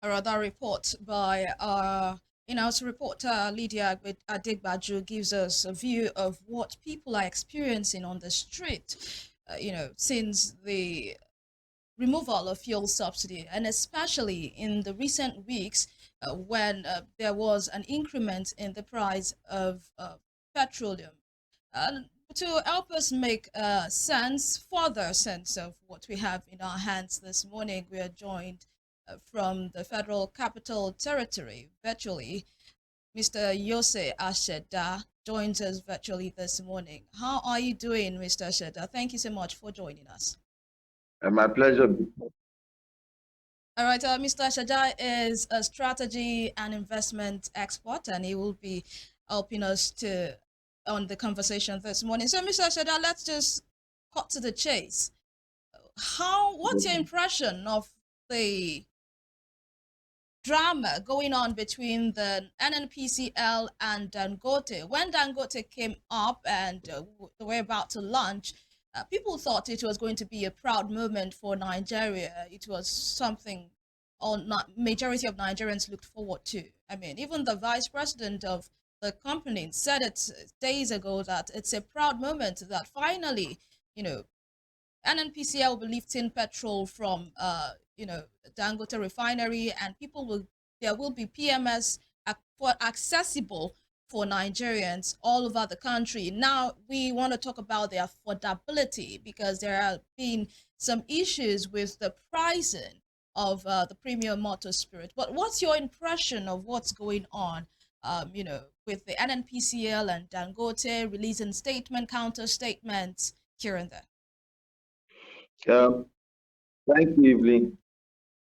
That report by in-house reporter Lydia Adegbaju gives us a view of what people are experiencing on the street, since the removal of fuel subsidy, and especially in the recent weeks when there was an increment in the price of petroleum. Uh, to help us make further sense of what we have in our hands this morning, we are joined from the Federal Capital Territory virtually. Mr. Yose ASEDA joins us virtually this morning. How are you doing, Mr. ASEDA? Thank you so much for joining us. My pleasure. All right, Mr. Shaja is a strategy and investment expert, and he will be helping us on the conversation this morning. So, Mr. Shaja, let's just cut to the chase. What's your impression of the drama going on between the Nnpcl and Dangote? When Dangote came up and they were about to launch, people thought it was going to be a proud moment for Nigeria. It was something majority of Nigerians looked forward to. I mean, even the vice president of the company said it days ago that it's a proud moment that finally, you know, Nnpcl will be lifting petrol from, Dangote Refinery, and there will be PMS accessible for Nigerians all over the country. Now, we want to talk about the affordability because there have been some issues with the pricing of the premium motor spirit. But what's your impression of what's going on, with the Nnpcl and Dangote releasing counter statements here and there? Thank you, Evelyn.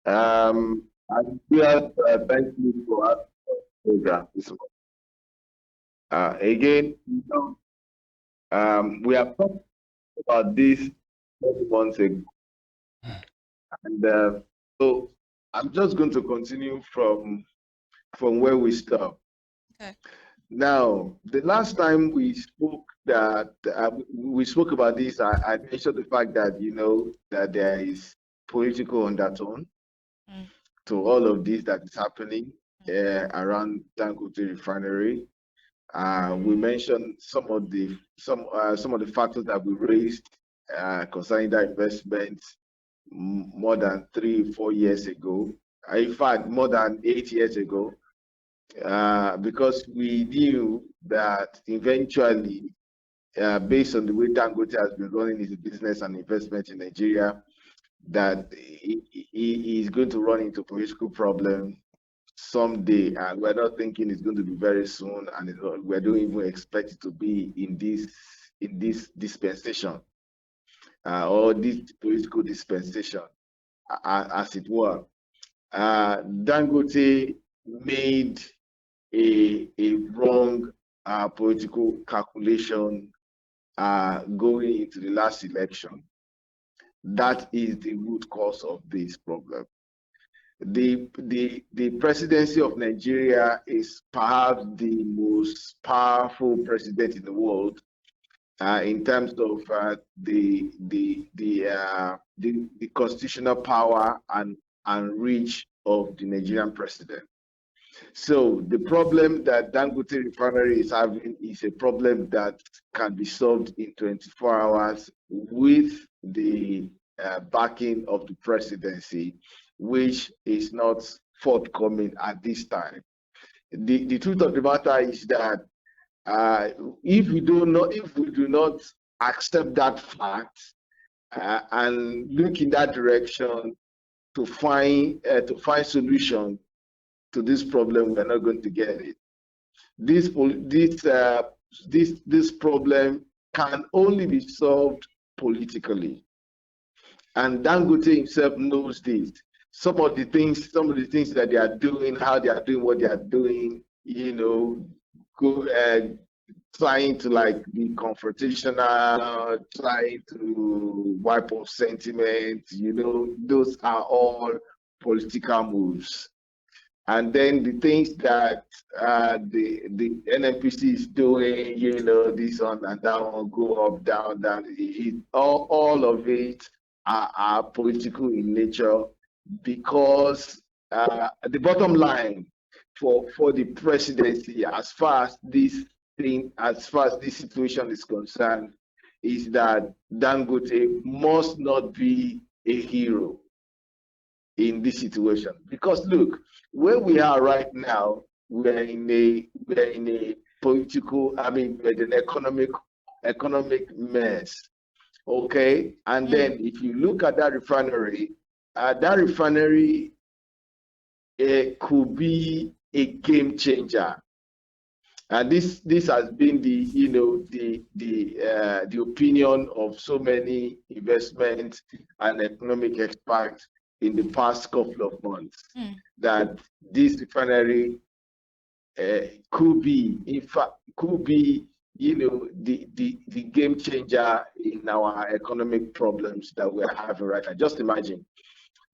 And thank you for our program this morning. Again, we have talked about this many months ago, and so I'm just going to continue from where we stopped. Okay. Now, the last time we spoke about this, I mentioned the fact that that there is political undertone to all of this that is happening around Dangote Refinery. We mentioned some of the factors that we raised concerning that investment more than 3-4 years ago. In fact, more than 8 years ago, because we knew that eventually, based on the way Dangote has been running his business and investment in Nigeria, that he is going to run into political problem someday, and we're not thinking it's going to be very soon, and we don't even expect it to be in this dispensation or this political dispensation, as it were. Dangote made a wrong political calculation going into the last election. That is the root cause of this problem. The presidency of Nigeria is perhaps the most powerful president in the world in terms of the constitutional power and reach of the Nigerian president. So the problem that Dangote Refinery is having is a problem that can be solved in 24 hours with the backing of the presidency, which is not forthcoming at this time. The truth of the matter is that if we do not accept that fact and look in that direction to find solution to this problem, we're not going to get it. This problem can only be solved politically, and Dangote himself knows this. Some of the things that they are doing, how they are doing what they are doing, trying to be confrontational, trying to wipe off sentiment, those are all political moves. And then the things that the NNPC is doing, this one and that one, go up, down, all of it are political in nature, because the bottom line for the presidency, as far as this situation is concerned, is that Dangote must not be a hero in this situation. Because look, where we are right now, we're in a political, we're in an economic mess. Okay, and then if you look at that refinery could be a game changer. And this has been the opinion of so many investment and economic experts in the past couple of months, that this refinery could be the game changer in our economic problems that we're having right now. Just imagine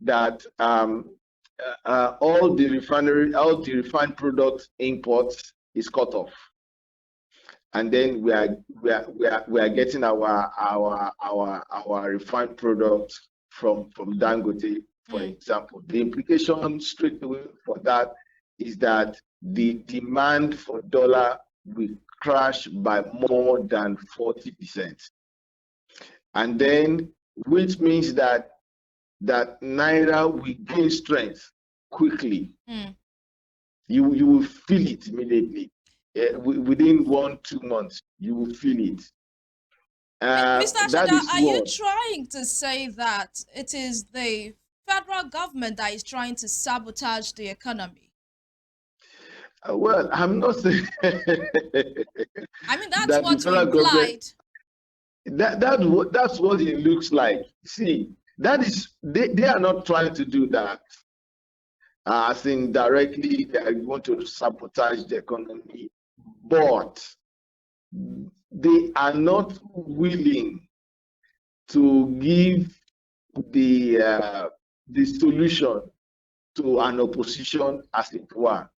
that all the refined product imports is cut off, and then we are getting our refined products from Dangote, for example. The implication straight away for that is that the demand for dollar will crash by more than 40%, and then which means that Naira will gain strength quickly. You will feel it immediately. Within 1-2 months, you will feel it. Mr. ASEDA, are you trying to say that it is the federal government that is trying to sabotage the economy? Well, I'm not saying. I mean, that's what you implied. That's what it looks like. See, that is, they are not trying to do that. As in directly, they want to sabotage the economy, but they are not willing to give the solution to an opposition, as it were.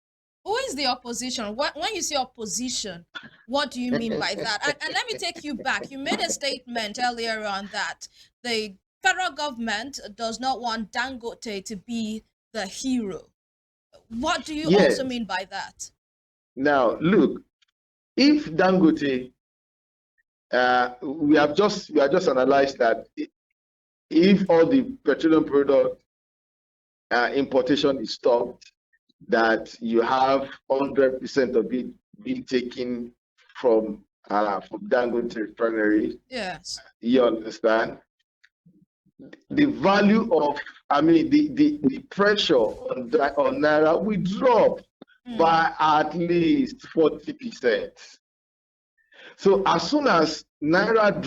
Who is the opposition? When you say opposition, what do you mean by that? And let me take you back. You made a statement earlier on that the federal government does not want Dangote to be the hero. What do you also mean by that? Now, look, if Dangote, we have just analyzed that if all the petroleum product importation is stopped, that you have 100% of it being taken from Dangote Refinery. Yes. You understand? The value of, the pressure on Naira will drop by at least 40%. So as soon as Naira,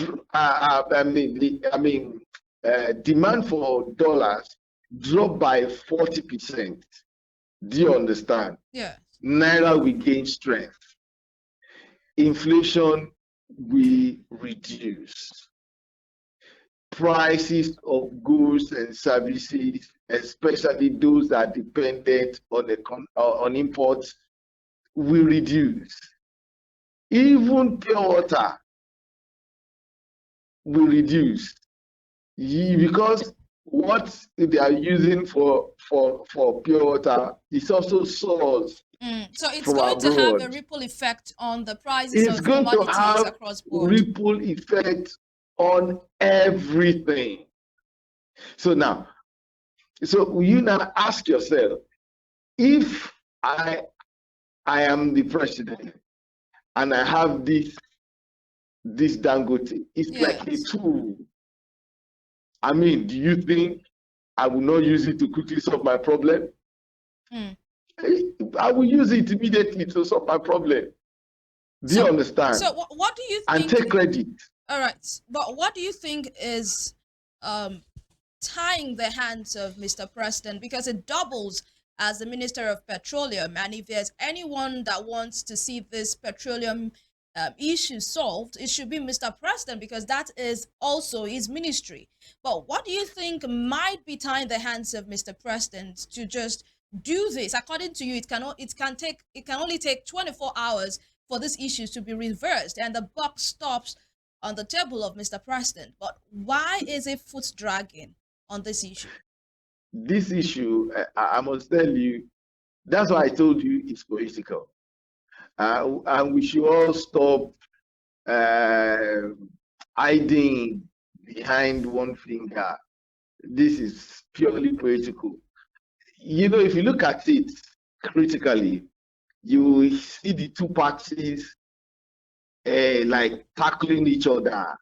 demand for dollars drop by 40%, do you understand? Yeah. Naira will gain strength. Inflation will reduce. Prices of goods and services, especially those that are dependent on imports, will reduce. Even pure water will reduce, because what they are using for pure water is also sourced. So it's going to have a ripple effect on the prices of commodities across board. Ripple effect on everything. So now, you now ask yourself, if I am the president and I have this Dangote, it's like a tool. Do you think I will not use it to quickly solve my problem? I will use it immediately to solve my problem. Do you understand? So what do you think? And take credit. All right, but what do you think is tying the hands of Mr. President? Because it doubles as the Minister of Petroleum, and if there's anyone that wants to see this petroleum issue solved, it should be Mr. President, because that is also his ministry. But what do you think might be tying the hands of Mr. President to just do this? According to you, it can only take 24 hours for these issues to be reversed, and the buck stops on the table of Mr. President. But why is it foot dragging on this issue? this issue, I must tell you, that's why I told you it's political. And we should all stop hiding behind one finger. This is purely political. You know, if you look at it critically, you will see the two parties like tackling each other.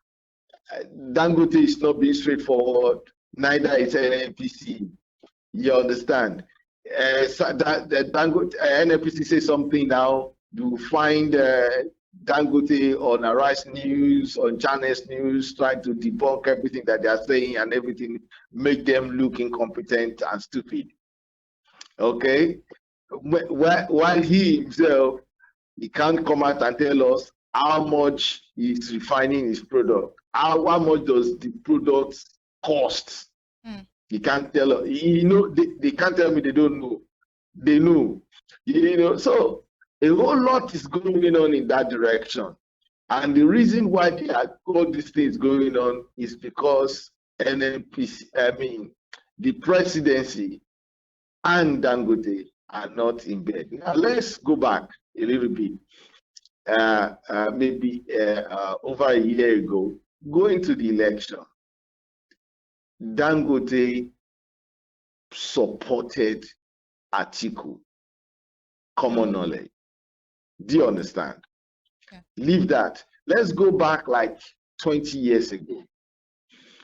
Dangote is not being straightforward, neither is NNPC. You understand? So that Dangote, NNPC say something now, you find Dangote on Arise News, on Channels News, trying to debunk everything that they are saying and everything, make them look incompetent and stupid. Okay? While he himself, he can't come out and tell us how much he's refining his product. How much does the product cost? He can't tell us. You know, they can't tell me they don't know. They know. You know, so a whole lot is going on in that direction. And the reason why all these things going on is because the presidency and Dangote are not in bed. Now let's go back a little bit. Maybe over a year ago, going to the election, Dangote supported Atiku. Common knowledge. Do you understand? Yeah. Leave that. Let's go back like 20 years ago.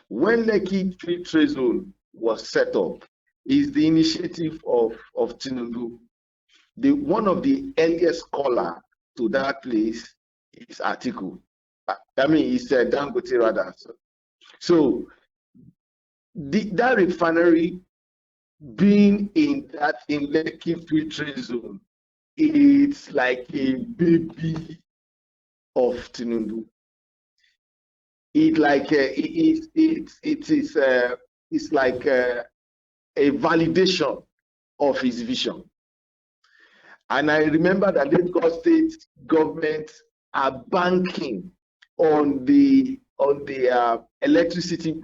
When Lekki Free Trade Zone was set up, is the initiative of Tinubu. One of the earliest caller to that place is Atiku. I mean, he said Dangote rather. So that refinery being in Lekki Free Trade Zone, it's like a baby of Tinubu. It's like it's like a validation of his vision. And I remember that Lagos State government are banking on the electricity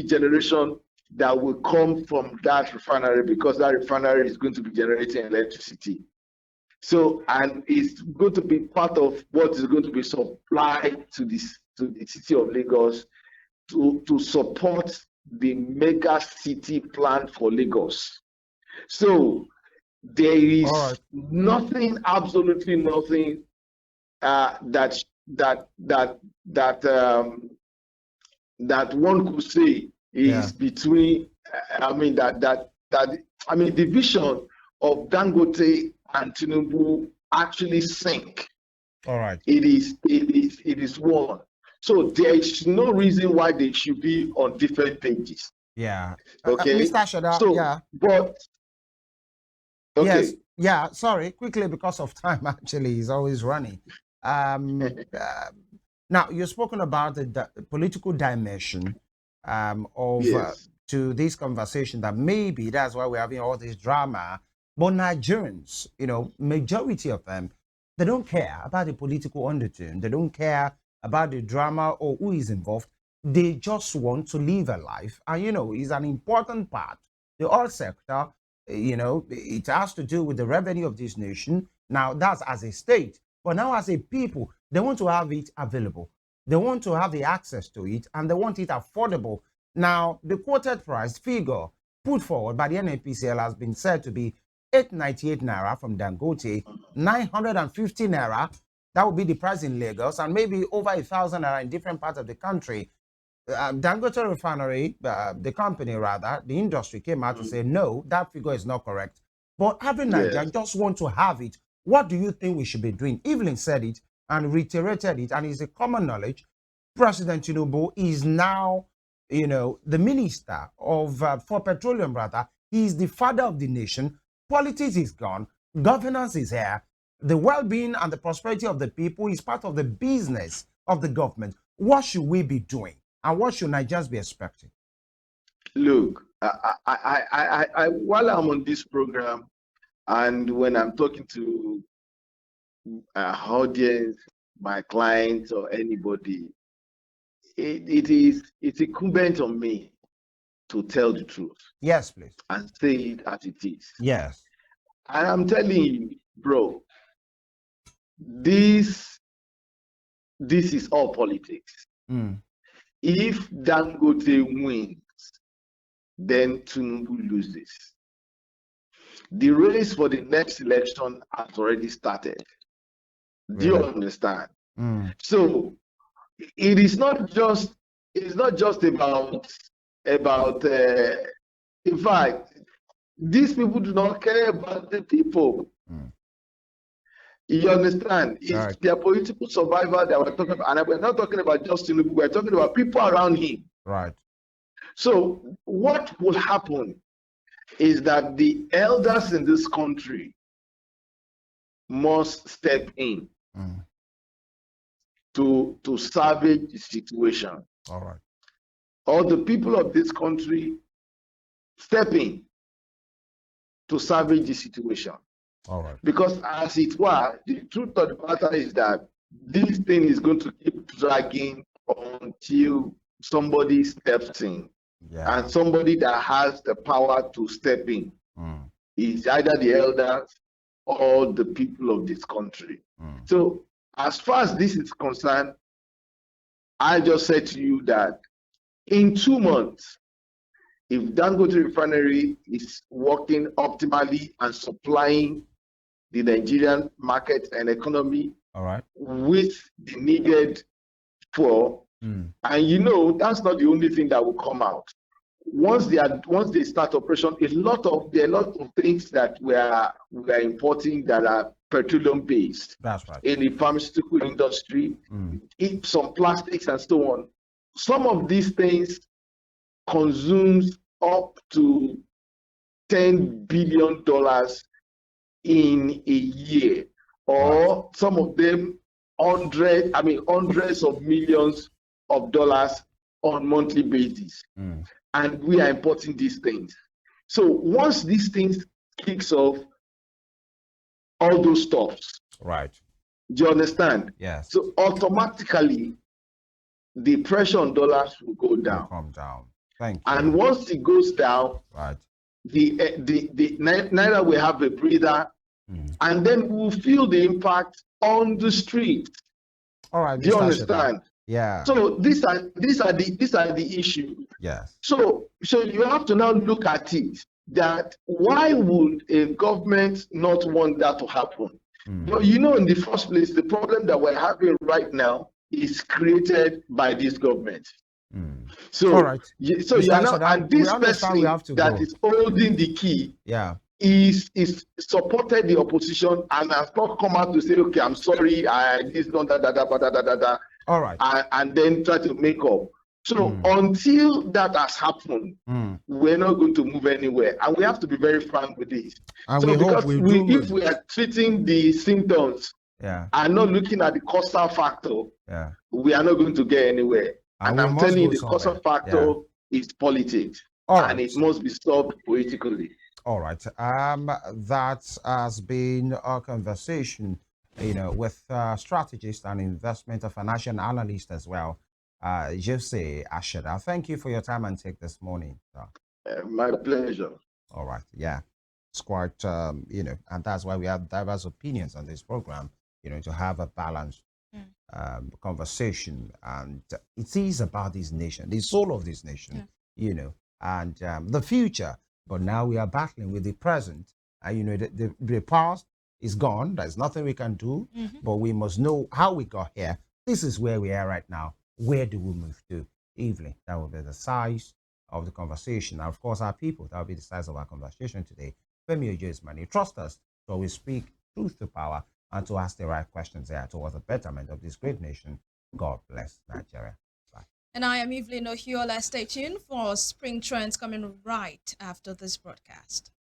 generation that will come from that refinery, because that refinery is going to be generating electricity. So, and it's going to be part of what is going to be supplied to the city of Lagos to support the mega city plan for Lagos. So there is nothing, absolutely nothing that one could say is between. I mean the vision of Dangote and Tinubu actually sync. All right. It is one. So there is no reason why they should be on different pages. Yeah. Okay. Mr. Shada, so, yeah. But okay. Yes. Yeah. Sorry. Quickly, because of time, actually, is always running. Now, you've spoken about the political dimension of yes. To this conversation, that maybe that's why we're having all this drama. But Nigerians, you know, majority of them, they don't care about the political undertone. They don't care about the drama or who is involved. They just want to live a life. And, you know, it's an important part. The oil sector, you know, it has to do with the revenue of this nation. Now, that's as a state. But now as a people, they want to have it available. They want to have the access to it, and they want it affordable. Now, the quoted price figure put forward by the Nnpcl has been said to be 898 naira from Dangote, 950 naira. That would be the price in Lagos, and maybe over 1,000 naira in different parts of the country. Dangote Refinery, the company rather, the industry came out to say, no, that figure is not correct. But having Nigeria just want to have it, what do you think we should be doing? Evelyn said it and reiterated it, and it's a common knowledge. President Tinubu is now, you know, the minister of for petroleum rather. He is the father of the nation. Politics is gone. Governance is here. The well-being and the prosperity of the people is part of the business of the government. What should we be doing? And what should Nigerians be expecting? Look, while I'm on this program, and when I'm talking to audience, my clients, or anybody, it's incumbent on me to tell the truth. Yes, please. And say it as it is. Yes. And I'm telling you, bro, this is all politics. If Dangote wins, then Tinubu loses. The race for the next election has already started. Do you understand? So it is not just about in fact, these people do not care about the people. You understand? It's their political survival that we're talking about. And we're not talking about just Tinubu, we're talking about people around him. Right. So what will happen is that the elders in this country must step in to salvage the situation. All right. All the people of this country step in to salvage the situation. All right. Because as it were, the truth of the matter is that this thing is going to keep dragging until somebody steps in. Yeah. And somebody that has the power to step in is either the elders or the people of this country. So as far as this is concerned, I just said to you that in 2 months, if Dangote Refinery is working optimally and supplying the Nigerian market and economy with the needed fuel, and you know that's not the only thing that will come out. Once they start operation, there are a lot of things that we are importing that are petroleum based. That's right. In the pharmaceutical industry, some plastics and so on. Some of these things consumes up to $10 billion in a year, or some of them hundreds of millions of dollars on monthly basis. And we are importing these things. So once these things kicks off, all those stops. Right. Do you understand? Yes. So automatically, the pressure on dollars will go down. Will come down. Thank you. And once it goes down, the naira will have a breather, and then we'll feel the impact on the street. All right. Do you understand? Yeah. So these are the issues. Yes. So you have to now look at it, that why would a government not want that to happen? But you know, in the first place, the problem that we're having right now is created by this government. So, all right. So you are now, and this person that is holding the key, is supported the opposition and has not come out to say, okay, I'm sorry, this done da. All right. And then try to make up. So until that has happened, we're not going to move anywhere. And we have to be very frank with this. And so because if we are treating the symptoms and not looking at the causal factor, we are not going to get anywhere. And I'm telling you, the causal factor is politics. And it must be solved politically. All right. That has been our conversation, with strategist and investment and financial analyst as well, Jose ASEDA. Thank you for your time and take this morning. My pleasure. All right. Yeah. It's quite, and that's why we have diverse opinions on this program, to have a balanced conversation. And it is about this nation, the soul of this nation, and the future. But now we are battling with the present. The past is gone. There's nothing we can do, but we must know how we got here. This is where we are right now. Where do we move to? Evelyn, that will be the size of the conversation. And of course, our people, that will be the size of our conversation today. Femi Ojo is money. Trust us to always speak truth to power and to ask the right questions there towards the betterment of this great nation. God bless Nigeria. Bye. And I am Evelyn Ohiolei. Stay tuned for Spring Trends coming right after this broadcast.